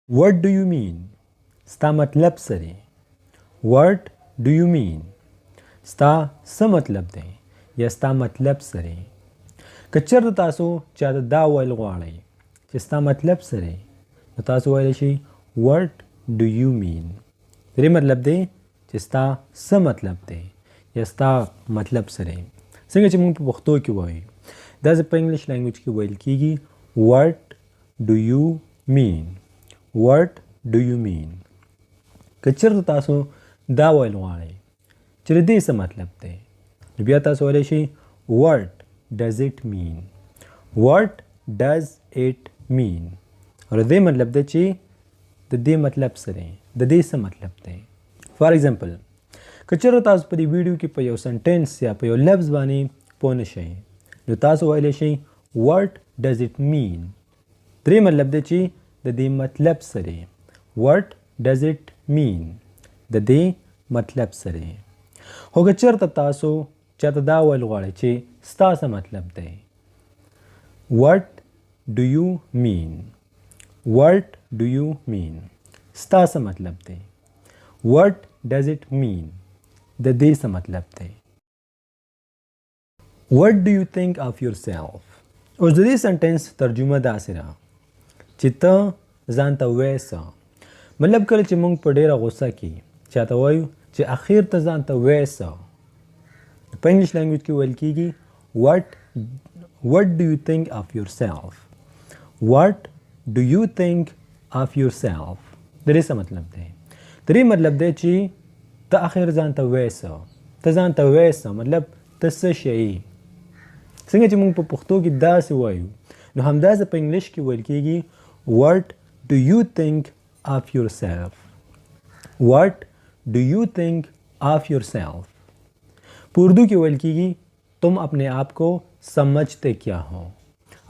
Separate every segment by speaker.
Speaker 1: what do you mean ستا مطلب څه دی what do you mean ستا څه مطلب دی یا ستا مطلب څه دی که چېرته تاسو چاته دا ویل غواړئ چې ستا مطلب څه دی نو تاسو ویلی شئ what do you mean د دې مطلب دی چې ستا څه مطلب دی یا ستا مطلب څه دی څنګه چې موږ په پښتو کې وایو داسې په انګلیش لینګویج کې ویل کېږي what do you mean what do you mean که چېرته تاسو دا ویل غواړئ چې د دې څه مطلب دی نو بیا تاسو ویلی شئ what does it mean what does it mean او د دې مطلب دی چې د دې مطلب څه دی د دې څه مطلب دی فار ایگزامپل که چېرته تاسو په دې ویډیو کې په یو سنټینس یا په یو لفظ باندې پوه نه شئ نو تاسو ویلی شئ what does it mean درې مطلب دی چې د دې مطلب څه دی what does it mean د دې مطلب څه دی خو که چېرته تاسو چاته دا ویل غواړئ چې ستا څه مطلب دی what do you mean what do you mean ستا څه مطلب دی what does it mean د دې څه مطلب دی what do you think of yourself اوس د دې سنټینس ترجمه داسې ده چې ته ځان ته وایې څه مطلب کله چې موږ په ډېره غوسه کې چاته وایو چې اخر ته ځان ته وایې څه په انګلیش لینګویج کې ویل کېږي what do you think of yourself what do you think of yourself د دې څه مطلب دی د دې مطلب دی چې ته اخر ځان ته وایې څه ته ځان ته وایې څه مطلب ته څه شی څنګه چې موږ په پښتو کې داسې وایو نو همداسې په انګلیش کې ویل کېږي what do you think of yourself what do you think of yourself په اردو کې ویل کېږي تم اپنے آپ کو سمجھتے کیا ہو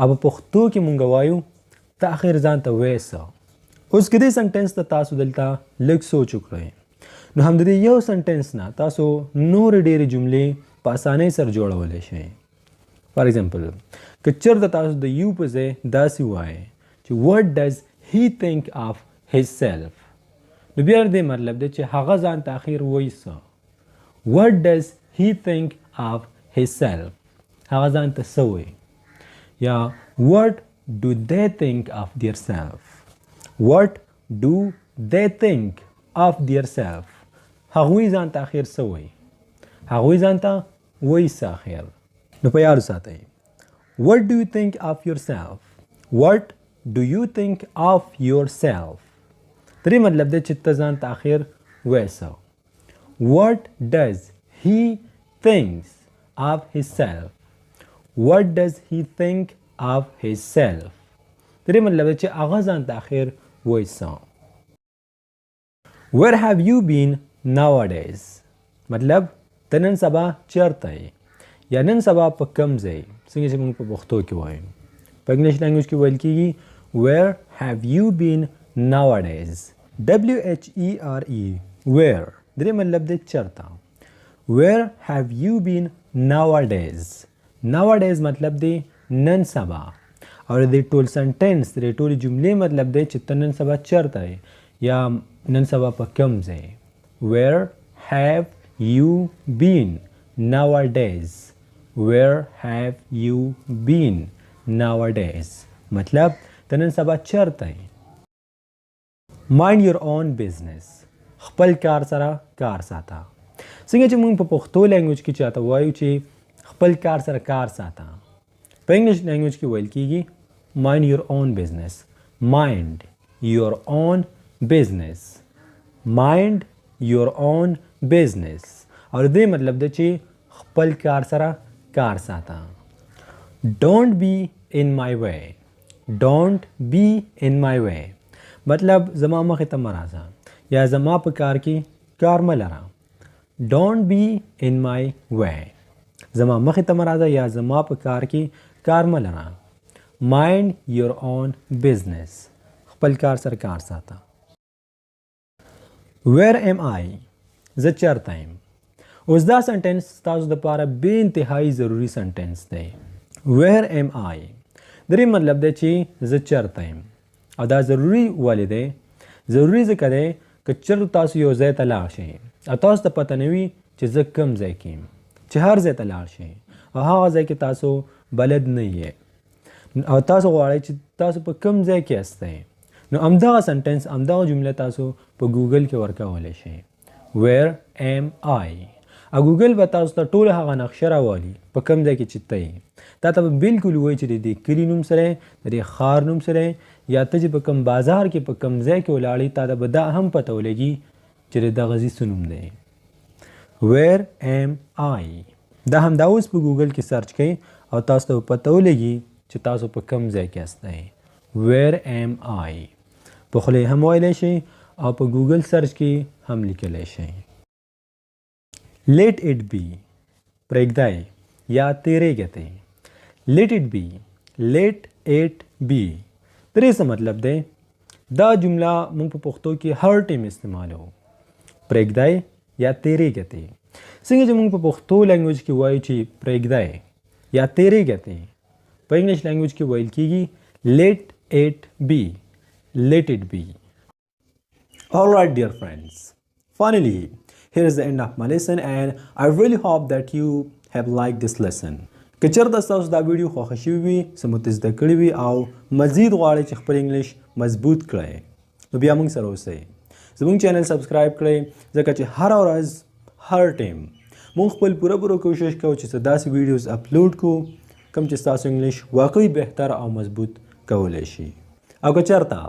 Speaker 1: अब پښتو کې مونږ وایو ته اخر ځان ته وایې څه اوس که دې سنټینس ته تاسو دلته لږ سوچ وکړئ نو هم د دې یو سنټینس نه تاسو نورې ډېرې جملې په اسانۍ سره جوړولی شئ فار ایگزامپل که چېرته تاسو د یو په ځای داسې وایئ چې what does he think of his self نو بیا دې مطلب دی چې هغه ځان ته اخر وایي څه what does he think of his self هغه ځان ته څه وایي یا what do they think of their self what do they think of their self هغوی ځان ته اخر څه وایي هغوی ځان ته وایي څه اخر نو په یاد ساتئ what do you think of yourself what do you think of yourself درې مطلب دی چې ته ځان ته اخر وایې څه what does he thinks of himself what does he think of himself درې مطلب دی چې هغه ځان ته اخر وایي څه where have you been nowadays مطلب ته نن سبا چېرته یې یا نن سبا په کوم ځای څنګه چې موږ په پښتو کې وایو په انګلیش لینګویج کې ویل کېږي where have you been nowadays WHERE where درې مطلب دی چېرته where have you been nowadays nowadays مطلب دی نن سبا او د ټول سنټینس د ټولې جملې مطلب دی چې ته نن سبا چېرته یې یا نن سبا په کوم ځای where have you been nowadays where have you been nowadays مطلب ته نن سبا چېرته یې mind your own business خپل کار سره کار ساته څنګه چې موږ په پښتو لینګویج کې چاته وایو چې خپل کار سره کار ساته په انګلیش لینګویج کې ویل کېږي mind your own business mind your own business mind your own business او دې مطلب دی چې خپل کار سره کار ساته don't be in my way don't be in my way مطلب زما مخې ته مه راځه یا زما په کار کې کار مه لره don't be in my way زما مخې ته مه راځه یا زما په کار کې کار مه لره mind your own business خپل کار سره کار ساته where am I زه چېرته یم اوس دا سنټینس تاسو دپاره بې انتهایي ضروري سنټینس دی where am I درې مطلب دی چې زه چېرته یم او دا ضروري ولې دی ضروري ځکه دی که چېرته تاسو یو ځای ته لاړ شئ او تاسو ته پته نه وي چې زه کوم ځای کې یم چې هر ځای ته لاړ شئ او هغه ځای کې تاسو بلد نه یې او تاسو غواړئ چې تاسو په کوم ځای کې یاستئ نو همدغه سنټنس همدغه جمله تاسو په ګوګل کې ورکولی شئ Where am I او ګوګل به تاسو ته ټوله هغه نقشه راوالي په کوم ځای کې چې ته یې تا ته به بالکل ووایي چې د دې کلي نوم سره د دې ښار نوم سره یا ته چې په کوم بازار کې په کوم ځای کې ولاړې تا ته به دا هم پته ولګي چې د دغه ځای څه نوم دی Where am I دا همدا اوس په ګوګل کې سرچ کړئ او تاسو ته به پته ولګي چې تاسو په کوم ځای کې یاستئ Where am I په خوله هم ویلی شئ او په ګوګل سرچ کې هم لیکلی شئ Let it be پرېږدئ یا تیریږئ ته Let it be Let it be درې څه مطلب دی دا جمله موږ په پښتو کې هر ټیم استعمالو پرېږدئ یا تیریږئ ته څنګه چې موږ په پښتو لینګویج کې وایو چې پرېږدئ یا تیریږئ ته په انګلیش لینګویج کې ویل کېږي Let it be Let it be Alright dear friends finally here is the end of my lesson and I really hope that you have liked this lesson که چېرته ستاسو دا ویډیو خوښه شوي وي څه مو ته زده کړي وي او مزید غواړئ چې خپل انګلیش مضبوط کړئ نو بیا موږ سره اوسئ زموږ چینل سبسکرایب کړئ ځکه چې هره ورځ هر ټایم موږ خپل پوره کوشش کوو چې څه داسې ویډیوز اپلوډ کړو کوم چې ستاسو انګلیش واقعي بهتر او مضبوط کولی شي او که چېرته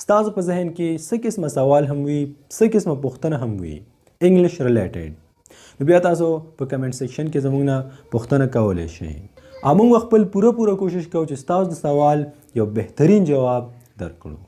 Speaker 1: ستاسو په ذهن کې څه قسمه سوال هم وي څه قسمه پوښتنه هم وي انګلیش ریلیټډ نو بیا تاسو په کمنټ سیکشن کې زموږ نه پوښتنه کولی شئ او موږ خپل پوره کوشش کوو چې ستاسو د سوال یو بهترین جواب درکړو